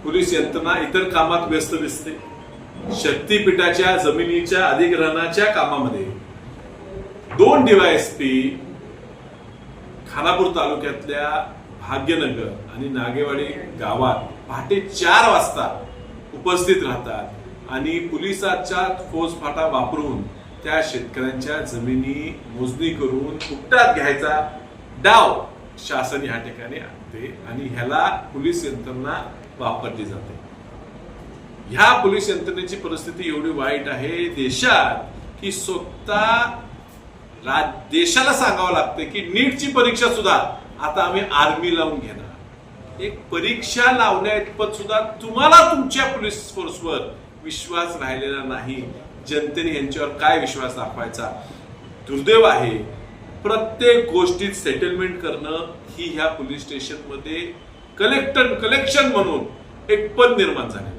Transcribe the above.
Police यंत्रणा इतर कामात व्यस्त दिसते. शक्तीपीठाच्या जमिनीच्या अधिग्रहणाच्या कामामध्ये 2 DYSP खानापूर तालुक्यातल्या भाग्यनगर आणि नागेवाडी गावात पहाटे 4 वाजता उपस्थित राहतात आणि पोलिसांचा फौजफाटा वापरून त्या शेतकऱ्यांच्या जमिनी मोजणी करून फुकटात घ्यायचा डाव शासन या ठिकाणी आणते आणि ह्याला पोलीस यंत्रणा वापरली जाते. ह्या पोलीस यंत्रणेची परिस्थिती एवढी वाईट आहे देशात की स्वतः देशाला सांगावं लागतं की नीटची परीक्षा सुद्धा आता आम्ही आर्मी लावून घेणार. एक परीक्षा लावण्याइतपत सुद्धा तुम्हाला तुमच्या पोलीस फोर्सवर विश्वास राहिलेला नाही. जनतेने यांच्यावर काय विश्वास दाखवायचा. दुर्दैव आहे. प्रत्येक गोष्टीत सेटलमेंट करणं ही ह्या पोलीस स्टेशनमध्ये कलेक्शन म्हणून एक पद निर्माण झाले.